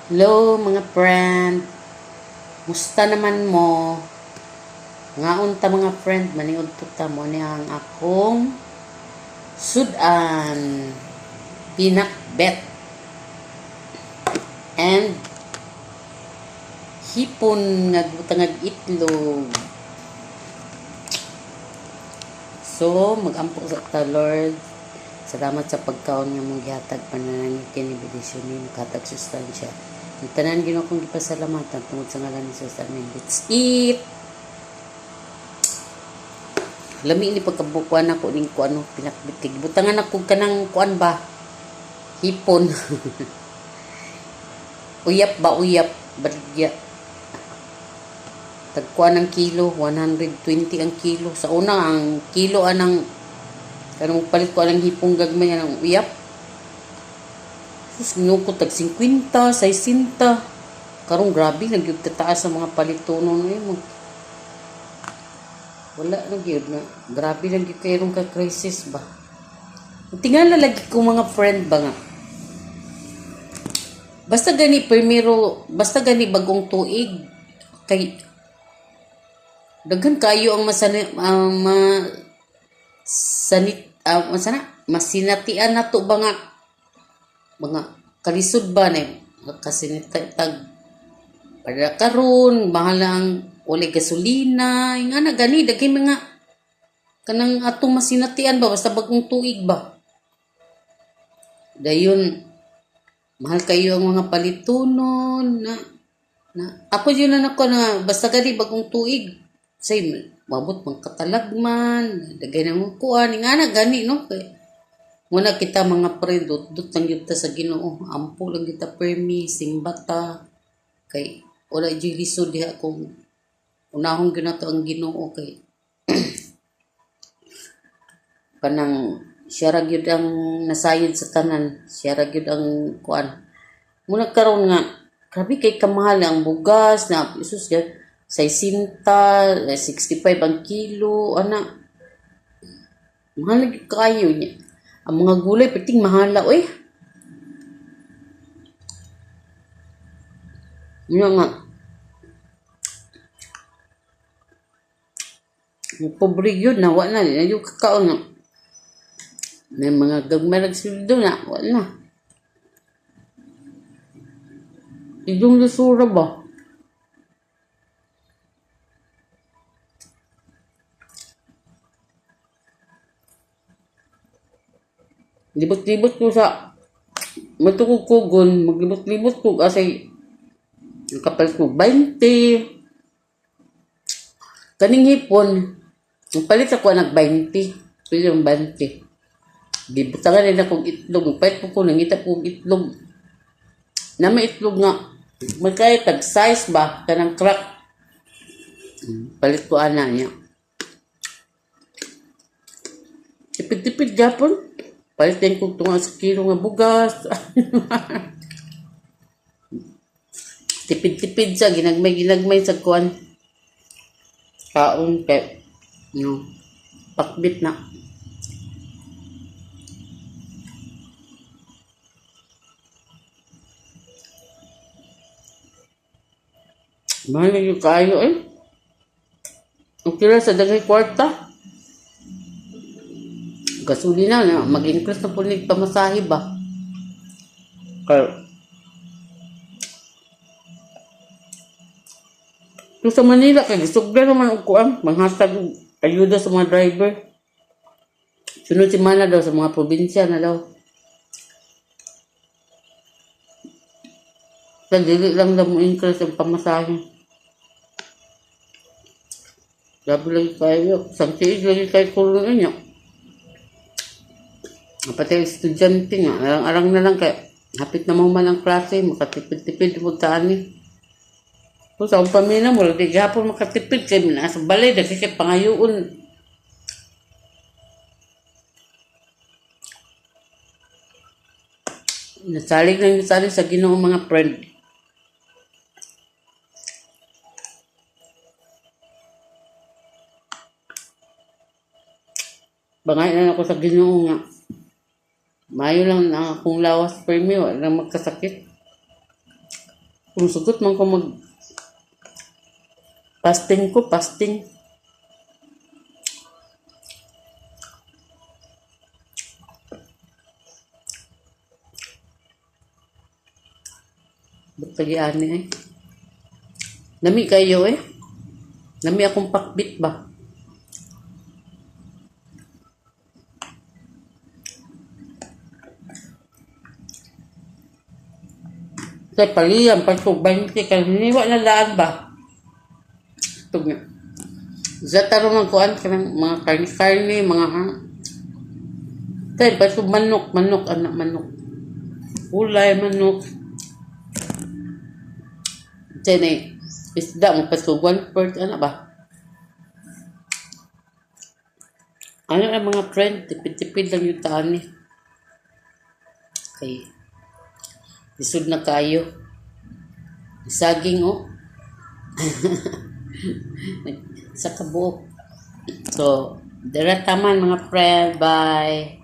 Hello mga friend, musta naman mo? Ngaon ta mga friend, maniud to ta mo ni ang akong sudan, pinakbet, and hipon nga butangag itlog. So, magampo sa ta Lord. Salamat sa pagkaon nga mong gihatag pananangin kini bidisyon ni makatag sustansya. Ang tanan Ginoo kong gipasalamatan tungod sa ngalan ni Jesus. Amen. Let's eat. Lami ni pagkabukuan ako ning kuano pinakbitig. Butangan ako kanang kuan ba? Hipon. Uyap ba uyap? Baligya. Tagkuan ng kilo, 120 ang kilo. Sa una ang kilo anang kanang palit ko anang hipong gagmay anang uyap. Sus nyo ko tag 50, 60. Karong grabe nagyud kataas sa mga palitonon mo. Wala na gyud na. Grabe lang gyud kay ka crisis ba. Tingala lagi ko mga friend ba nga. Basta gani bagong tuig kay daghan kayo ang masinatian na to ba nga mga kalisod ba na kasinitag para karon mahal ang uli gasolina nga na gani daghay mga kanang atong masinatian ba basta bagong tuig ba dayon mahal kayo ang mga palitonon na ako yun na nako na basta gani bagong tuig say mabot mang katalagman dagay na mo kuan nga na gani no kay muna kita mga friend dut lang gyud ta sa Ginoo ampo lang kita permi simbata kay wala jud lisod diha kung unahon gyud nato ang Ginoo kay kanang siya ra gyud ang nasayod sa tanan siya ra gyud ang kuan muna karon nga grabe kay kamahal ang bugas na isus gyud 60, 65 ang kilo ana mahal gyud kayo niya ang mga gulay piting mahala oy yun nga pobre yun na wala na yung kakaon nga may mga gagmarag sildo na wala idong lusura ba libot-libot ko sa matukukugon maglibot-libot ko kasi yung kapalit ko 20 kaning hipon ang palit ako nag 20 pili yung 20 gibutangan rin akong itlog palit ko nangita kong itlog na may itlog nga magkaya tag size ba kanang crack palit ko ana niya tipid-tipid gapon palit din kong tunga sa kilo nga bugas tipid-tipid siya ginagmay sa kuan kaon kay no pakbit na mahal yung kayo ang kira sa dagay kwarta gasolina na mag-increase na po ni pamasahe ba kaya so sa Manila kay gisugda naman ang kuan manghatag ayuda sa mga driver sunod semana daw sa mga probinsya na daw sa dili lang daw mo increase ang pamasahe grabe lagi kayo sangtiig lagi kayo kulong niya pati estudyante nga arang na lang kay hapit na mo man ang klase makatipid-tipid mo taan kung sa akong pamilya mo di gapon makatipid kay nasa balay daghay kay pangayoon nasalig sa Ginoo mga friend bangay na ako sa Ginoo nga mayo lang na akong lawas premyo wala magkasakit Kung sugot man ko mag fasting ko, fasting. Ba't kaya eh? Nami kayo eh. Nami akong pakbit ba? Kaya paliyan, pagsuban kaya hiniwa na laan ba? Ito nga. Sa tarong kuan ka ng mga karni-karni, mga kaya pagsuban manok, anak manok. Ulay, manok. Kaya na isda mo pagsuban, first, ano ba? Ano ang mga friend, tipid-tipid lang yung taan eh. Okay. Isod na kayo. Saging oh. Sa kabuok. So, dira taman mga friend. Bye.